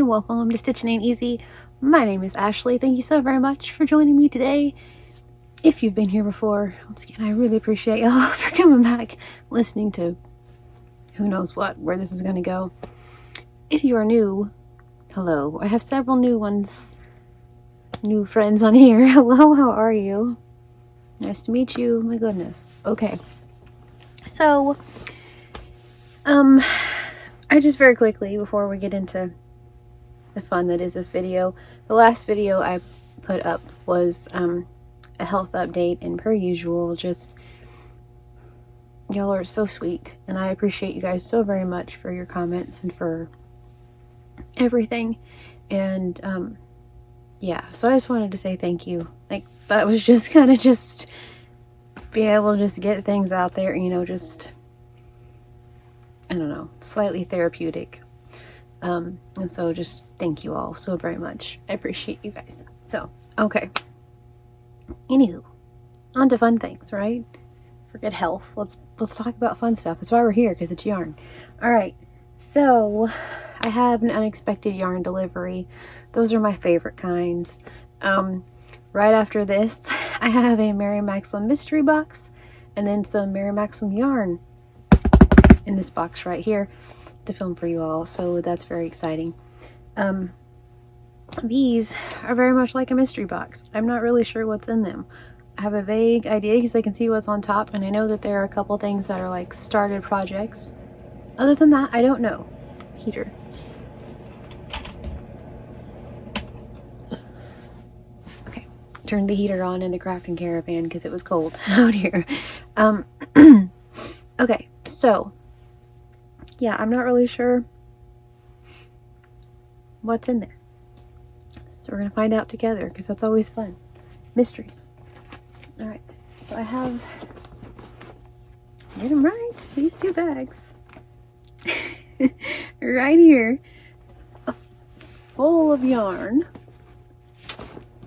and welcome to Stitching Ain't Easy. My name is Ashley. Thank you so very much for joining me today. If you've been here before, once again, I really appreciate y'all for coming back, listening to who knows what, where this is going to go. If you are new, hello. I have several new ones, new friends on here. Hello, how are you? Nice to meet you. My goodness. Okay. So, I just very quickly, before we get into the fun that is this video, the last video I put up was a health update, and per usual, just y'all are so sweet, and I appreciate you guys so very much for your comments and for everything. And yeah, so I just wanted to say thank you. Like, that was just kind of just being able to just get things out there, you know, just, I don't know, slightly therapeutic. And so just thank you all so very much. I appreciate you guys. So, okay. Anywho, on to fun things, right? Forget health. Let's talk about fun stuff. That's why we're here, because it's yarn. All right. So, I have an unexpected yarn delivery. Those are my favorite kinds. Right after this, I have a Mary Maxim mystery box, and then some Mary Maxim yarn in this box right here to film for you all, so that's very exciting. These are very much like a mystery box. I'm not really sure what's in them. I have a vague idea because I can see what's on top, and I know that there are a couple things that are like started projects. Other than that, I don't know. Heater. Okay, turned the heater on in the crafting caravan because it was cold out here. Okay, so yeah, I'm not really sure what's in there. So we're going to find out together, because that's always fun. Mysteries. Alright, so I have, get them right, these two bags. Right here. Full of yarn.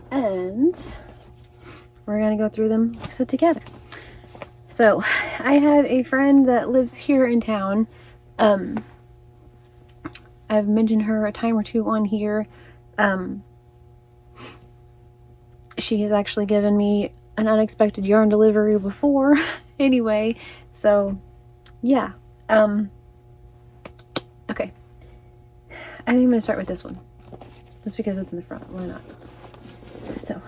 And we're going to go through them so together. So, I have a friend that lives here in town. I've mentioned her a time or two on here. She has actually given me an unexpected yarn delivery before. Anyway, so yeah. Okay. I think I'm gonna start with this one, just because it's in the front. Why not? So,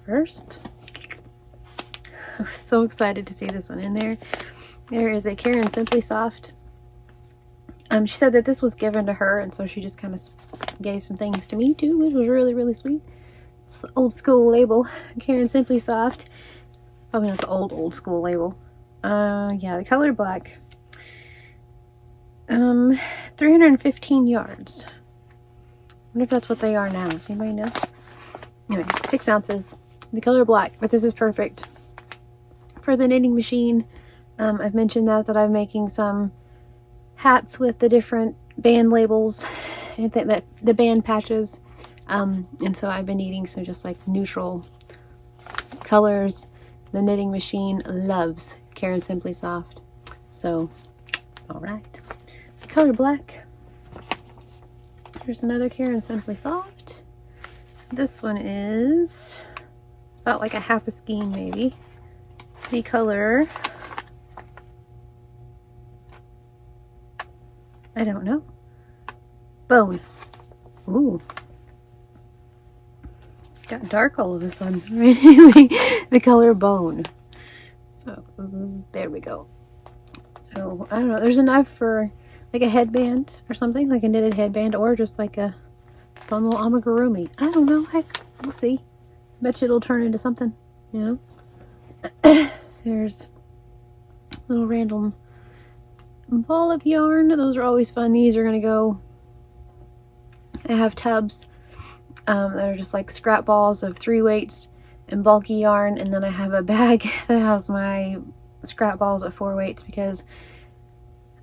first, I'm so excited to see this one in there. There is a Karen Simply Soft. She said that this was given to her, and so she just kind of gave some things to me too, which was really, really sweet. It's the old school label, Karen Simply Soft. Probably not the old school label. Yeah, the color black. 315 yards. I wonder if that's what they are now. Does anybody know? Anyway, 6 ounces. The color black, but this is perfect for the knitting machine. I've mentioned that I'm making some hats with the different band labels and that the band patches, and so I've been needing some just like neutral colors. The knitting machine loves Karen Simply Soft, so all right. Color black. Here's another Karen Simply Soft. This one is about like a half a skein maybe. The color, I don't know. Bone. Ooh. Got dark all of a sudden. Anyway, the color bone. So, there we go. So, I don't know. There's enough for like a headband or something. Like a knitted headband, or just like a fun little amigurumi. I don't know. Heck, we'll see. Bet you it'll turn into something, you know? There's a little random ball of yarn. Those are always fun. These are gonna go, I have tubs that are just like scrap balls of 3 weights and bulky yarn, and then I have a bag that has my scrap balls of 4 weights, because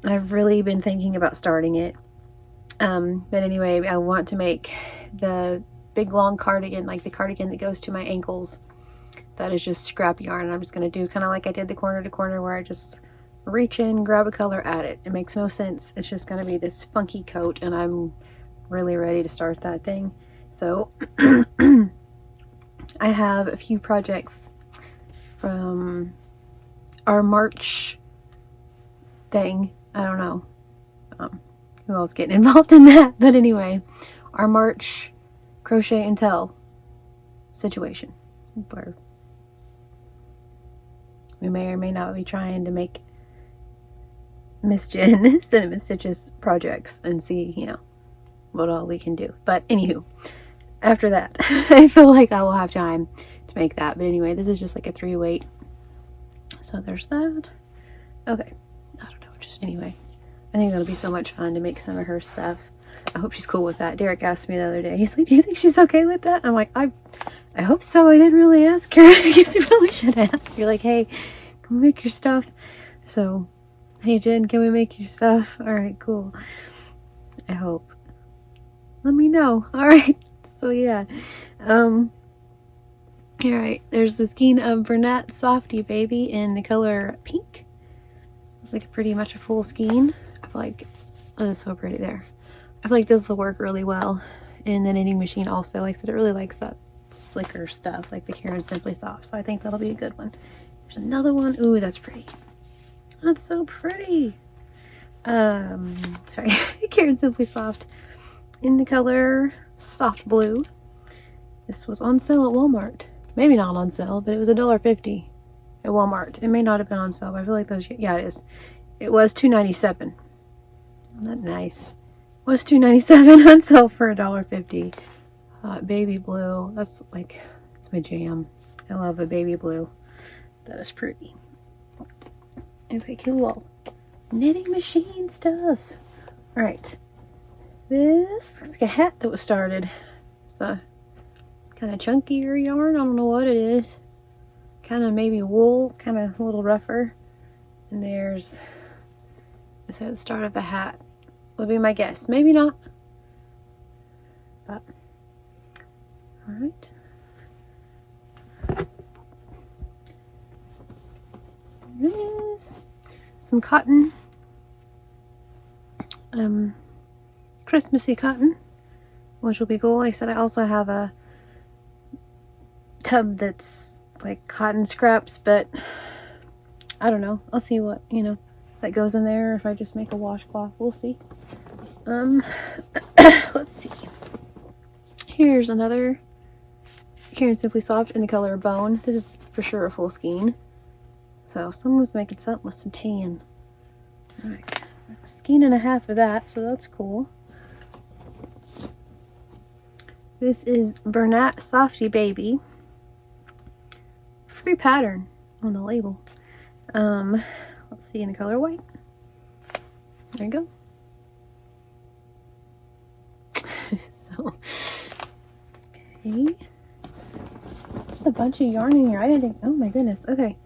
I've really been thinking about starting it. But anyway, I want to make the big long cardigan, like the cardigan that goes to my ankles, that is just scrap yarn. And I'm just going to do kind of like I did the corner to corner, where I just reach in, grab a color, add it. It makes no sense. It's just going to be this funky coat, and I'm really ready to start that thing. So I have a few projects from our March thing. I don't know who else getting involved in that, but anyway, our March crochet and tell situation where we may or may not be trying to make Miss Jen Cinnamon Stitches projects and see, you know, what all we can do. But anywho, after that, I feel like I will have time to make that. But anyway, this is just like a 3-weight. So there's that. Okay. I don't know. Just anyway, I think that'll be so much fun to make some of her stuff. I hope she's cool with that. Derek asked me the other day. He's like, do you think she's okay with that? I'm like, I hope so. I didn't really ask her. I guess you probably should ask. You're like, hey, can we make your stuff? So, hey Jen, can we make your stuff? All right, cool. I hope. Let me know. All right. So yeah. All right. There's the skein of Bernat Softy Baby in the color pink. It's like pretty much a full skein. I feel like, oh, it's so pretty there. I feel like this will work really well in the knitting machine also. Like I said, it really likes that slicker stuff, like the Karen Simply Soft. So I think that'll be a good one. There's another one. Ooh, that's pretty. That's so pretty. Sorry, Karen Simply Soft in the color soft blue. This was on sale at Walmart. Maybe not on sale, but it was $1.50 at Walmart. It may not have been on sale, but I feel like those, yeah, it is. It was $2.97. Isn't that nice? It was $2.97 on sale for $1.50. Baby blue. That's like, it's my jam. I love a baby blue. That is pretty. Okay, cool. Knitting machine stuff. All right. This looks like a hat that was started. It's a kind of chunkier yarn. I don't know what it is. Kind of maybe wool. It's kind of a little rougher. And there's, this at the start of a hat. Would be my guess. Maybe not. But, all right. There is some cotton. Christmassy cotton, which will be cool. Like I said, I also have a tub that's like cotton scraps, but I don't know. I'll see what, you know, that goes in there. If I just make a washcloth, we'll see. Let's see. Here's another Karen Simply Soft in the color Bone. This is for sure a full skein. So someone was making something with some tan. All right, a skein and a half of that, so that's cool. This is Bernat Softy Baby. Free pattern on the label. Let's see, in the color white. There you go. So, okay. There's a bunch of yarn in here. I didn't think, oh my goodness. Okay.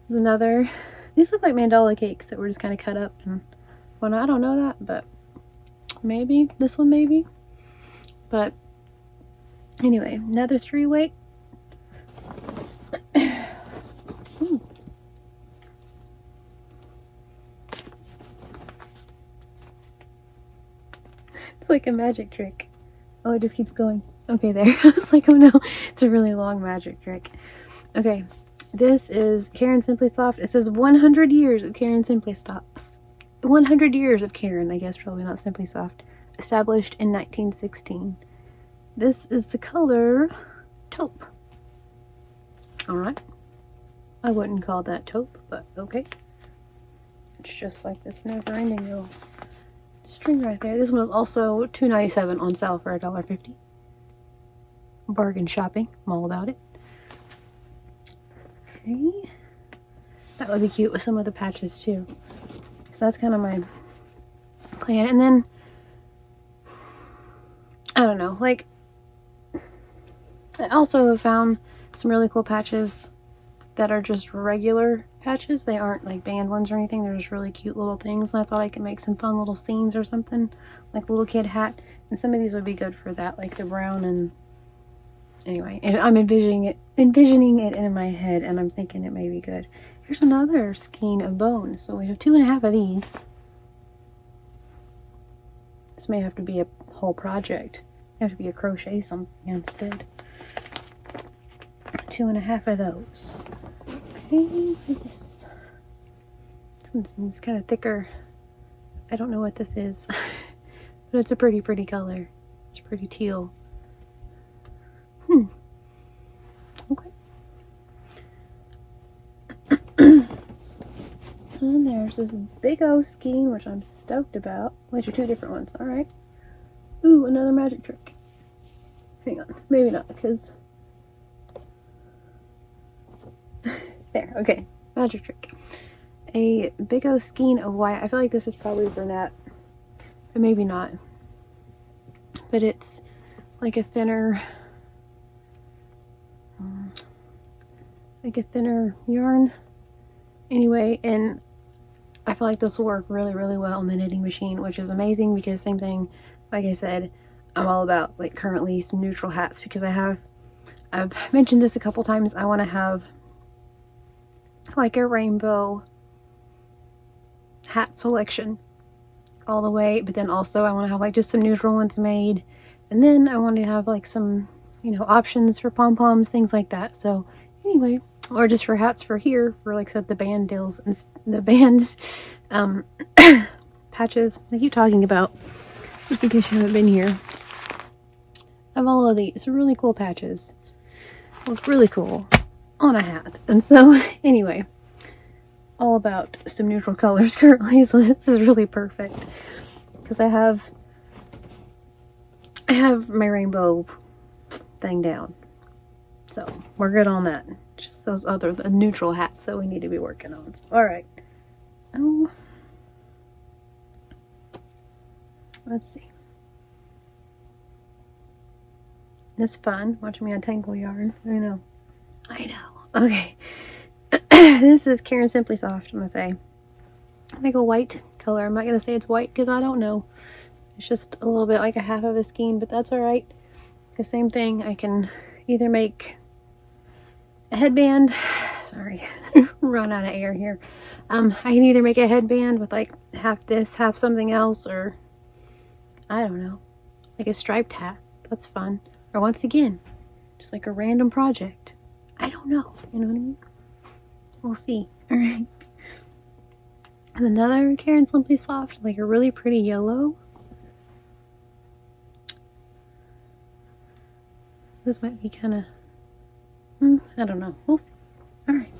There's another. These look like mandala cakes that were just kind of cut up. And, well, I don't know that, but maybe. This one maybe. But anyway, another 3-weight. It's like a magic trick. Oh, it just keeps going. Okay, there. I was like, oh no, it's a really long magic trick. Okay, this is Karen Simply Soft. It says 100 years of Karen Simply Soft. 100 years of Karen, I guess, probably not Simply Soft. Established in 1916. This is the color taupe. Alright. I wouldn't call that taupe, but okay. It's just like this never-ending little string right there. This one was also $2.97 on sale for $1.50. Bargain shopping. I'm all about it. Okay. That would be cute with some of the patches too. So that's kind of my plan. And then, I don't know, like, I also have found some really cool patches that are just regular patches. They aren't like band ones or anything. They're just really cute little things. And I thought I could make some fun little scenes or something, like a little kid hat. And some of these would be good for that, like the brown. And anyway, and I'm envisioning it in my head, and I'm thinking it may be good. Here's another skein of bone. So we have 2.5 of these. This may have to be a whole project. You have to be a crochet something instead. 2.5 of those. Okay, what is this? This one seems kind of thicker. I don't know what this is, but it's a pretty color. It's pretty teal. Okay. And there's this big O skein, which I'm stoked about. These are 2 different ones. Alright. Ooh, another magic trick. Hang on. Maybe not, because... there. Okay. Magic trick. A big O skein of white. I feel like this is probably brunette. But maybe not. But it's like a thinner... like a thinner yarn. Anyway, and I feel like this will work really well on the knitting machine, which is amazing because same thing, like I said, I'm all about like currently some neutral hats because I've mentioned this a couple times. I want to have like a rainbow hat selection all the way, but then also I want to have like just some neutral ones made, and then I want to have like some, you know, options for pom-poms, things like that. So anyway, or just for hats for here, for like I said, the band deals and the band patches I keep talking about, just in case you haven't been here. I have all of these really cool patches. Look really cool on a hat. And so anyway, all about some neutral colors currently, so this is really perfect because I have my rainbow thing down, so we're good on that. Just those other neutral hats that we need to be working on. So, all right. Oh, let's see. This fun watching me untangle yarn. I know. Okay. This is Karen Simply Soft. I'm gonna say, I think a white color. I'm not gonna say it's white because I don't know. It's just a little bit like a half of a skein, but that's all right. The same thing. I can either make a headband. Sorry, run out of air here. I can either make a headband with like half this, half something else, or I don't know, like a striped hat. That's fun. Or once again, just like a random project. I don't know. You know what I mean? We'll see. All right. And another Karen Simply Soft, like a really pretty yellow. This might be kind of, I don't know. We'll see. All right.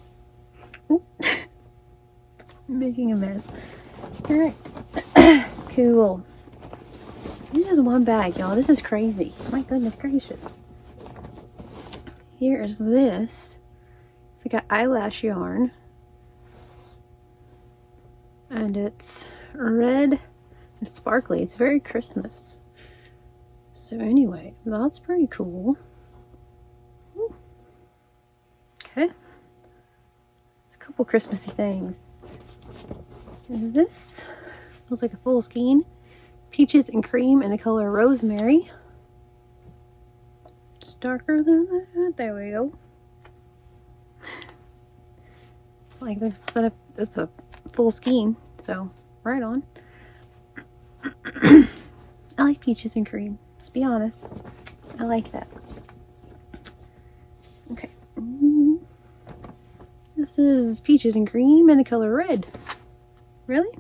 Making a mess. All right. Cool. This is one bag, y'all. This is crazy. My goodness gracious. Here is this. It's like an eyelash yarn. And it's red and sparkly. It's very Christmas. So anyway, that's pretty cool. Okay. It's a couple Christmassy things. There's this. Looks like a full skein. Peaches and cream in the color rosemary. It's darker than that. There we go. Like this setup, it's a full skein, so right on. I like peaches and cream. Let's be honest. I like that. Okay. This is peaches and cream in the color red. Really?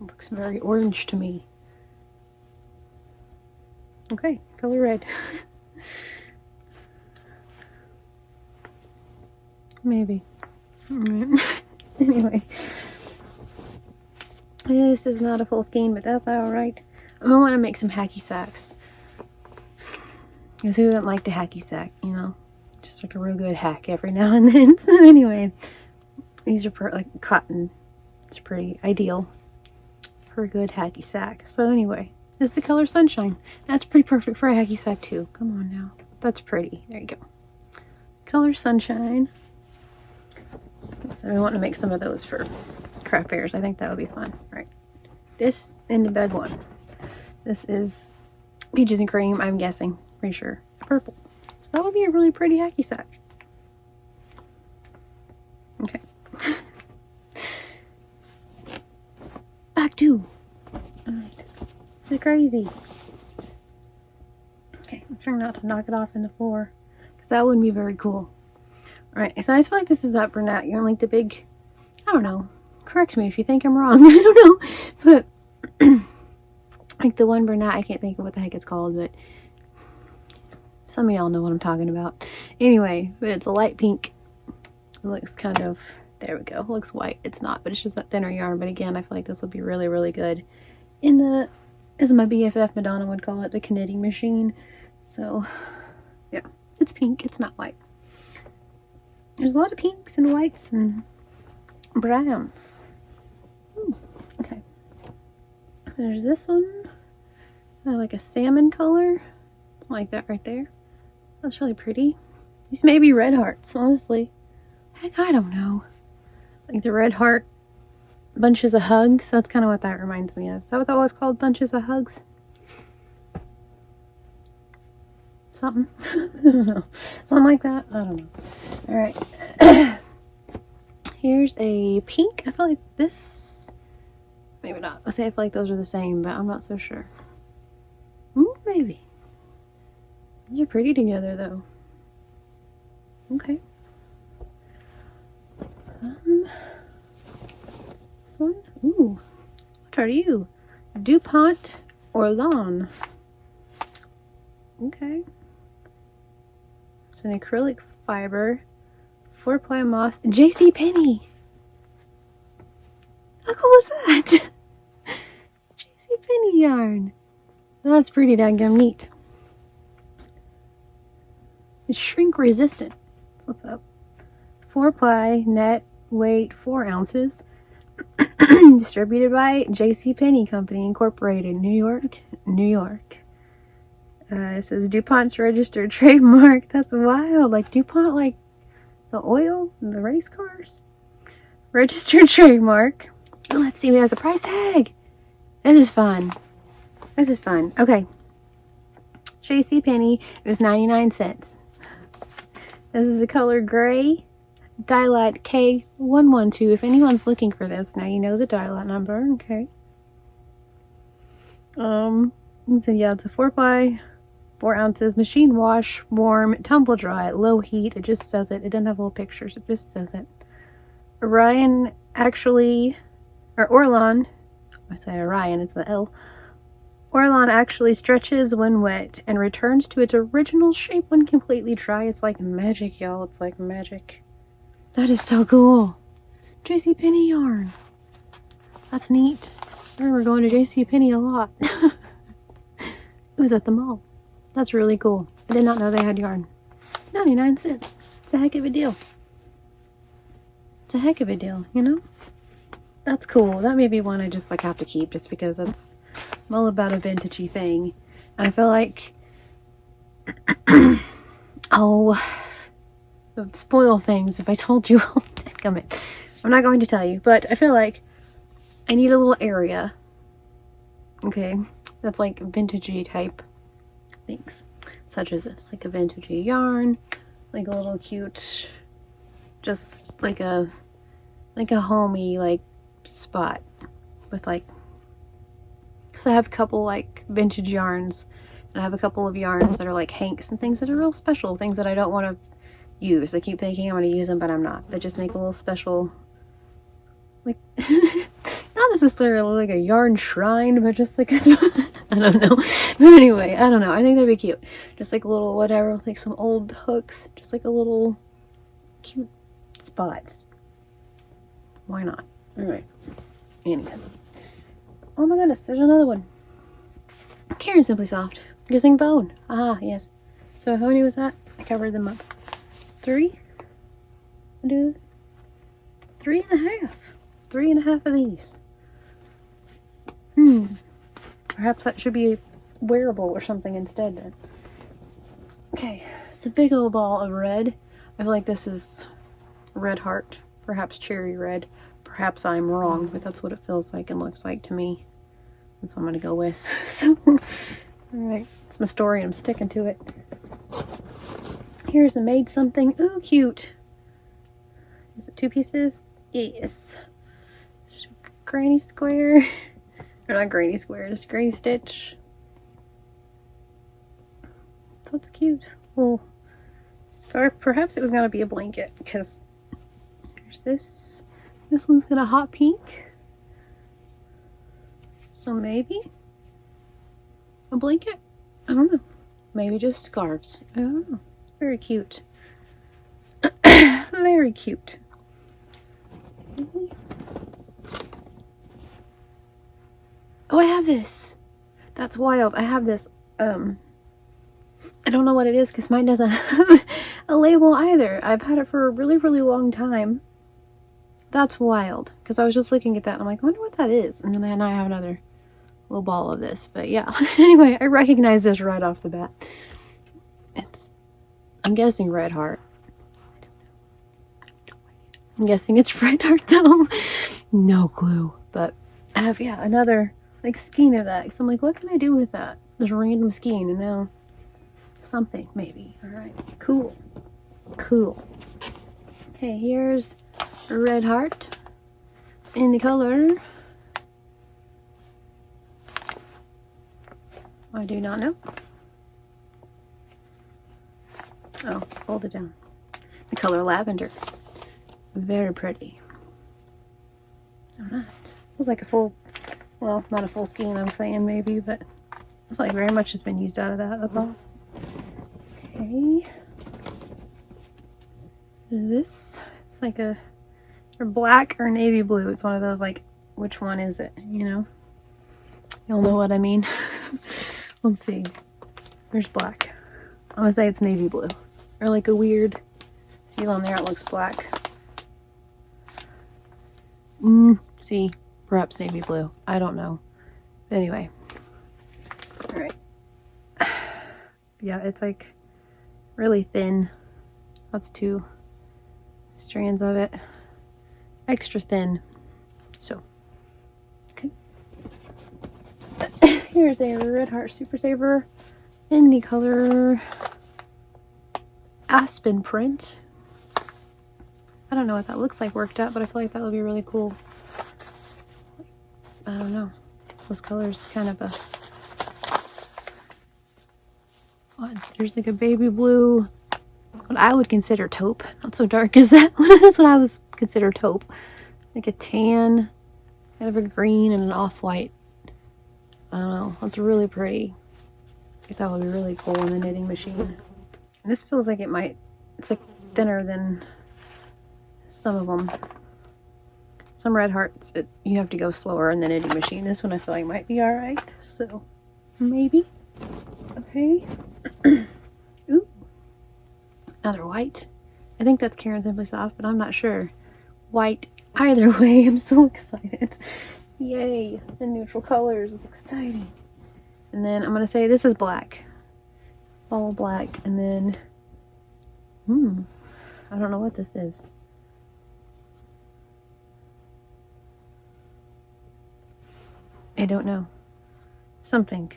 Looks very orange to me. Okay, color red. Maybe. Anyway. This is not a full skein, but that's alright. I'm gonna want to make some hacky sacks. Because who doesn't like the hacky sack, you know? Just like a real good hack every now and then. So anyway, these are like cotton. It's pretty ideal for a good hacky sack. So anyway, this is the color Sunshine. That's pretty perfect for a hacky sack too. Come on now. That's pretty. There you go. Color Sunshine. So I want to make some of those for craft fairs. I think that would be fun. All right. This in the bed one. This is peaches and cream, I'm guessing. Pretty sure. Purple. So that would be a really pretty hacky sack. Okay. back too. Alright. This is crazy. Okay, I'm trying not to knock it off in the floor, because that wouldn't be very cool. Alright, so I just feel like this is that brunette. You're like the big, I don't know. Correct me if you think I'm wrong. I don't know. But like the one brunette, I can't think of what the heck it's called, but some of y'all know what I'm talking about. Anyway, but it's a light pink. It looks kind of, there we go. It looks white. It's not, but it's just that thinner yarn. But again, I feel like this would be really, really good in the, as my BFF Madonna would call it, the knitting machine. So yeah, it's pink. It's not white. There's a lot of pinks and whites and browns. Ooh, okay. There's this one. Like a salmon color. Like that right there. That's really pretty. These may be red hearts, honestly. Heck, I don't know. Like the red heart bunches of hugs. That's kind of what that reminds me of. Is that what that was called? Bunches of hugs? Something. I don't know. Something like that. I don't know. Alright. Here's a pink. I feel like this... Maybe not. I'll say I feel like those are the same, but I'm not so sure. Maybe. These are pretty together, though. Okay. This one? Ooh. What are you? DuPont or Lawn? Okay. It's an acrylic fiber. 4-ply moth. JCPenney! How cool is that? JCPenney yarn. That's pretty daggum neat. It's shrink resistant. That's what's up. 4-ply net weight 4 ounces. Distributed by JCPenney Company Incorporated, New York, New York. It says DuPont's registered trademark. That's wild. Like DuPont, like the oil and the race cars. Registered trademark. Oh, let's see. It has a price tag. This is fun. This is fun. Okay. JCPenney. It was 99 cents. This is the color gray. Die lot K112. If anyone's looking for this, now you know the die lot number. Okay. So yeah, it's a 4-ply, 4 ounces, machine wash, warm, tumble dry, low heat. It just says it. It doesn't have little pictures. It just says it. Orlan, I say Orion, it's the L. Orlan actually stretches when wet and returns to its original shape when completely dry. It's like magic, y'all. It's like magic. That is so cool. JCPenney yarn. That's neat. I remember going to JCPenney a lot. It was at the mall. That's really cool. I did not know they had yarn. 99 cents. It's a heck of a deal. It's a heck of a deal, you know? That's cool. That may be one I just like have to keep just because I'm all about a vintagey thing. And I feel like oh, it would spoil things if I told you. I'm not going to tell you, but I feel like I need a little area. Okay, that's like vintagey type things, such as this, like a vintagey yarn, like a little cute, just like a homey like spot with like, because I have a couple like vintage yarns, and I have a couple of yarns that are like hanks and things that are real special, things that I don't want to use. I keep thinking I'm going to use them, but I'm not. They just make a little special, like, not necessarily like a yarn shrine, but just like a, I don't know. But anyway, I don't know. I think that'd be cute. Just like a little whatever, with like some old hooks. Just like a little cute spot. Why not? Alright. Anyway. Oh my goodness, there's another one. Karen Simply Soft. Guessing bone. Ah, yes. So how many was that? I covered them up. 3? 3.5. 3.5 of these. Perhaps that should be wearable or something instead then. Okay, it's a big old ball of red. I feel like this is red heart. Perhaps cherry red. Perhaps I'm wrong, but that's what it feels like and looks like to me. That's what I'm going to go with. So, alright, it's my story. I'm sticking to it. Here's a made something. Ooh, cute. Is it 2 pieces? Yes. Granny square. Or not granny square, just granny stitch. That's cute. Well, scarf. Perhaps it was gonna be a blanket because there's this. This one's got a hot pink. So maybe a blanket? I don't know. Maybe just scarves. I don't know. Very cute. Very cute. Oh, I have this. That's wild. I have this. I don't know what it is because mine doesn't have a label either. I've had it for a really, really long time. That's wild. Because I was just looking at that and I'm like, I wonder what that is. And then I have another little ball of this. But yeah. Anyway, I recognize this right off the bat. I'm guessing Red Heart. I'm guessing it's Red Heart though. No clue. But I have, yeah, another like skein of that. So I'm like, what can I do with that? Just random skein, and now something maybe. All right, cool. Okay, here's a Red Heart in the color. I do not know. Oh, fold it down. The color lavender. Very pretty. Alright. Feels like a full, well, not a full skein, I'm saying maybe, but I feel like very much has been used out of that. That's awesome. Okay. This, it's like a black or navy blue. It's one of those, like, which one is it? You know? You'll know what I mean. Let's see. There's black. I'm gonna say it's navy blue. Or like a weird seal on there, it looks black. See, perhaps navy blue. I don't know. But anyway. Alright. Yeah, it's like really thin. That's 2 strands of it. Extra thin. So, okay. Here's a Red Heart Super Saver in the color Aspen Print. I don't know what that looks like worked out, but I feel like that would be really cool. I don't know. Those colors kind of a... What? There's like a baby blue, what I would consider taupe. Not so dark as that one. That's what I was consider taupe. Like a tan, kind of a green, and an off-white. I don't know. That's really pretty. I think that would be really cool in the knitting machine. And this feels like it might... It's like thinner than some of them. Some Red Hearts, you have to go slower in the knitting machine. This one I feel like might be alright. So, maybe. Okay. Ooh. Another white. I think that's Karen Simply Soft, but I'm not sure. White. Either way, I'm so excited. Yay. The neutral colors. It's exciting. And then I'm going to say this is black. All black. And then... I don't know what this is. I don't know. Something.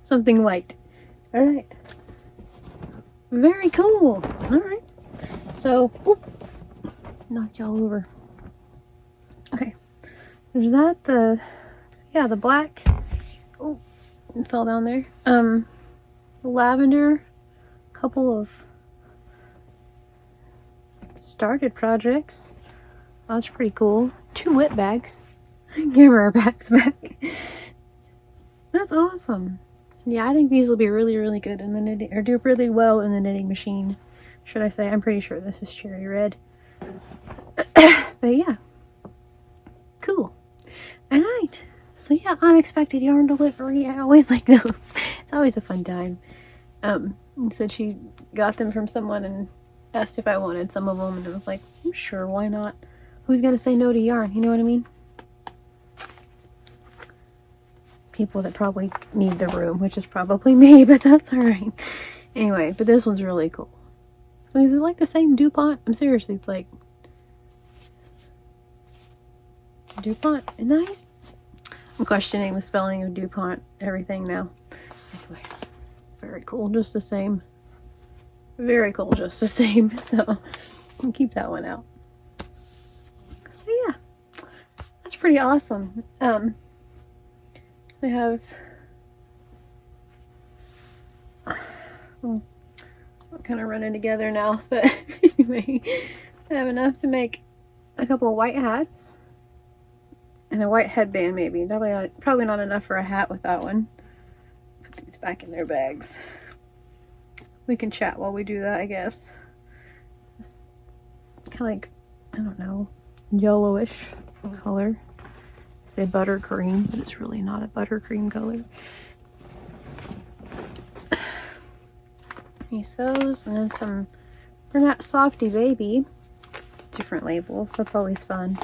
Something white. Alright. Very cool. Alright. So, knock y'all over. Okay. There's that. The black. Oh, it fell down there. The lavender. Couple of started projects. Oh, that's pretty cool. 2 whip bags. Give her our bags back. That's awesome. So yeah, I think these will be really, really good in the knitting, or do really well in the knitting machine. Should I say? I'm pretty sure this is cherry red. But yeah. Cool. Alright. So yeah, unexpected yarn delivery. I always like those. It's always a fun time. Said she got them from someone and asked if I wanted some of them, and I was like, sure, why not? Who's gonna say no to yarn? You know what I mean? People that probably need the room, which is probably me, but that's alright. Anyway, but this one's really cool. So is it like the same DuPont? I'm seriously like... DuPont? Nice. I'm questioning the spelling of DuPont, everything now. Anyway. Very cool, just the same. Very cool, just the same. So, I'll keep that one out. So yeah, that's pretty awesome. They have, I'm kind of running together now, but anyway, I have enough to make a couple of white hats and a white headband maybe. Probably not enough for a hat with that one. Put these back in their bags. We can chat while we do that, I guess. It's kind of like, I don't know, yellowish color. Say buttercream, but it's really not a buttercream color. Use those, and then some Bernat Softy Baby. Different labels, that's always fun.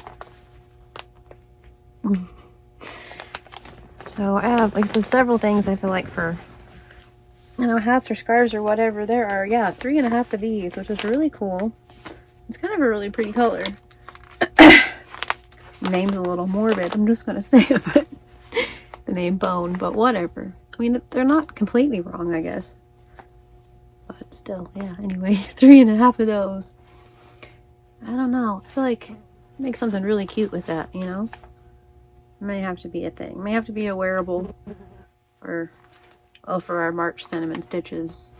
So I have, like I said, several things I feel like for, you know, hats or scarves or whatever. There are, yeah, 3.5 of these, which is really cool. It's kind of a really pretty color. Name's a little morbid, I'm just gonna say it, but the name Bone, but whatever. I mean, they're not completely wrong, I guess. But still, yeah, anyway, 3.5 of those. I don't know, I feel like make something really cute with that, you know? It may have to be a thing. It may have to be a wearable for, oh, for our March Cinnamon Stitches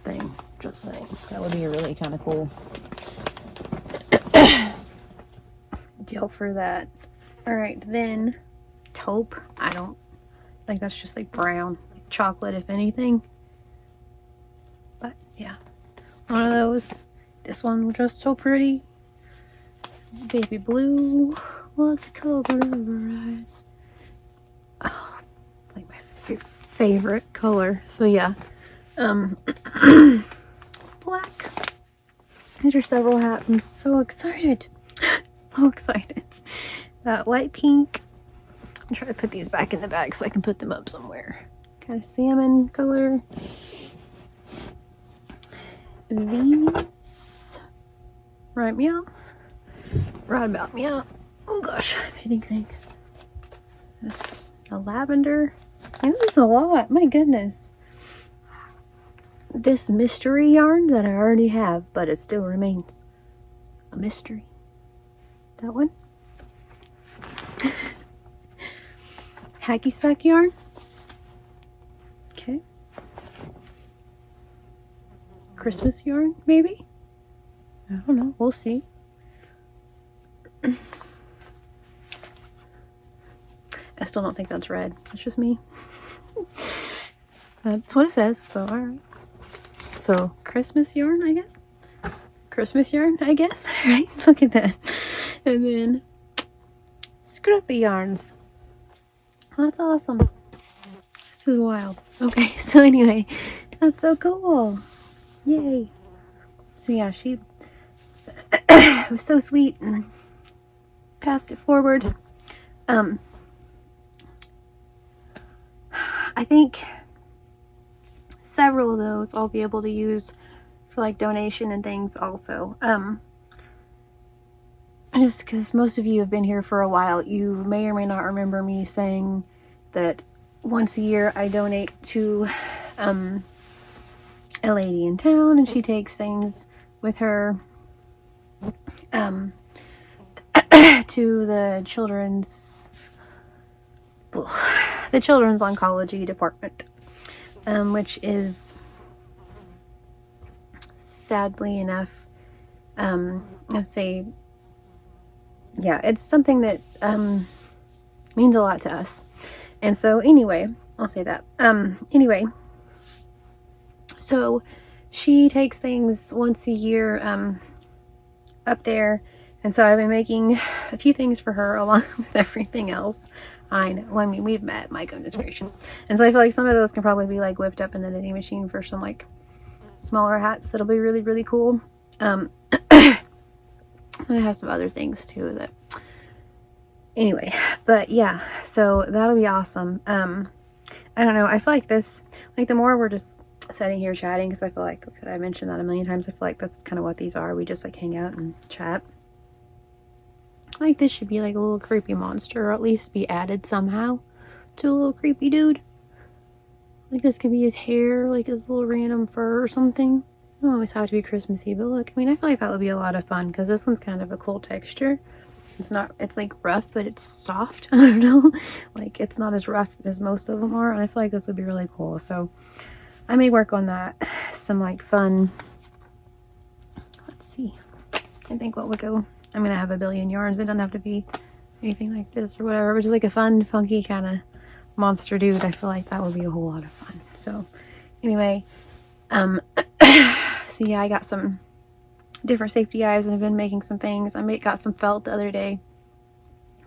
thing. Just saying. That would be a really kind of cool deal for that. Alright, then taupe. I don't think that's just like brown. Like chocolate, if anything. But yeah. One of those. This one was just so pretty. Baby blue. What's the color of her eyes? Oh, like my favorite color. So yeah. Black. These are several hats. I'm so excited. So excited. Light pink. I'll try to put these back in the bag so I can put them up somewhere. Kind of salmon color. These. Right meow. Right about meow. Oh gosh, I'm hitting things. This is a lavender. Man, this is a lot. My goodness. This mystery yarn that I already have, but it still remains a mystery. That one. Hacky sack yarn. Okay. Christmas yarn, maybe? I don't know. We'll see. I still don't think that's red. It's just me. That's what it says, so alright. So, Christmas yarn, I guess? Christmas yarn, I guess? Right? Look at that. And then, scrappy yarns. That's awesome. This is wild. Okay, so anyway, that's so cool. Yay. So yeah, she was so sweet and passed it forward. I think several of those I'll be able to use for like donation and things also. Just because most of you have been here for a while, you may or may not remember me saying that once a year I donate to a lady in town, and she takes things with her to the children's oncology department, which is sadly enough, I'd say, yeah, it's something that means a lot to us. And so anyway, I'll say that. Anyway, so she takes things once a year up there, and so I've been making a few things for her along with everything else. I know, well, I mean, we've met, my goodness gracious. And so I feel like some of those can probably be like whipped up in the knitting machine for some like smaller hats that'll be really, really cool. And I have some other things too that, anyway, but yeah, so that'll be awesome. I don't know, I feel like this, like the more we're just sitting here chatting, because I feel like I said, I mentioned that a million times, I feel like that's kind of what these are. We just like hang out and chat. Like this should be like a little creepy monster, or at least be added somehow to a little creepy dude. Like this could be his hair, like his little random fur or something. It don't always have to be Christmassy, but look, I mean, I feel like that would be a lot of fun, because this one's kind of a cool texture. it's like rough, but it's soft. I don't know. Like, it's not as rough as most of them are. And I feel like this would be really cool. So I may work on that. Some like fun, let's see. I think what would go, I'm going to have a billion yarns. It doesn't have to be anything like this or whatever, but just like a fun, funky kind of monster dude. I feel like that would be a whole lot of fun. So anyway, so yeah, I got some different safety eyes and I've been making some things. I got some felt the other day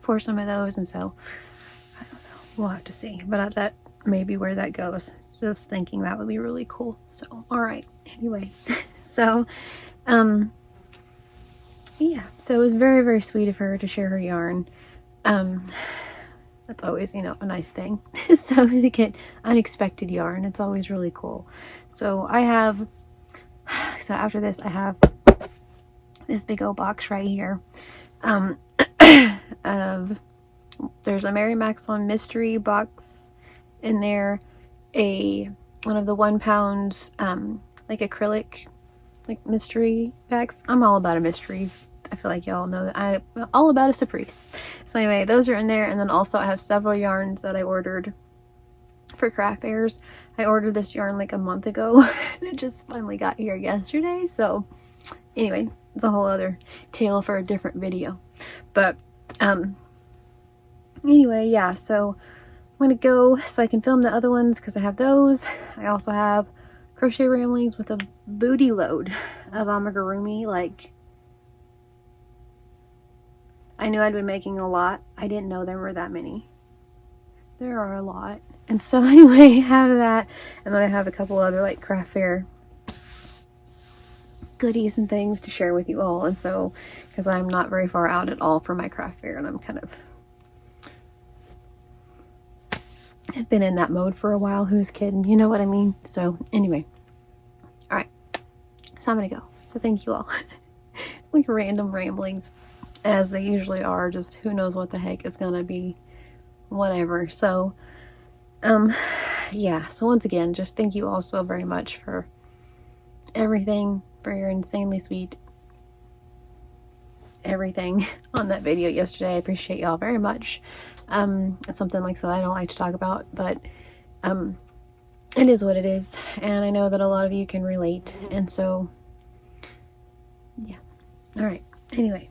for some of those, and so I don't know, we'll have to see, but that may be where that goes. Just thinking that would be really cool. So all right, anyway. So yeah, so it was very, very sweet of her to share her yarn. That's always, you know, a nice thing. So to get unexpected yarn, it's always really cool. So so after this I have this big old box right here of, there's a Mary Maxwell mystery box in there, one of the 1 pound like acrylic like mystery bags. I'm all about a mystery. I feel like y'all know that I'm all about a surprise. So anyway, those are in there, and then also I have several yarns that I ordered for craft fairs. I ordered this yarn like a month ago and it just finally got here yesterday. So anyway, it's a whole other tale for a different video. But anyway, yeah, so I'm gonna go so I can film the other ones because I have those. I also have Crochet Ramblings with a booty load of amigurumi. Like, I knew I'd been making a lot. I didn't know there were that many. There are a lot. And so anyway, I have that, and then I have a couple other like craft fair goodies and things to share with you all. And so, because I'm not very far out at all for my craft fair, and I'm kind of, I've been in that mode for a while. Who's kidding? You know what I mean? So anyway, all right, so I'm gonna go. So thank you all. Like random ramblings as they usually are, just who knows what the heck is gonna be, whatever. So yeah, so once again, just thank you all so very much for everything, for your insanely sweet everything on that video yesterday. I appreciate y'all very much. It's something like that I don't like to talk about, but it is what it is, and I know that a lot of you can relate, and so yeah. All right, anyway,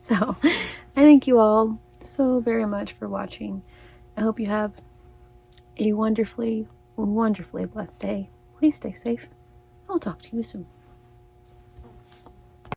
so I thank you all so very much for watching. I hope you have a wonderfully, wonderfully blessed day. Please stay safe. I'll talk to you soon.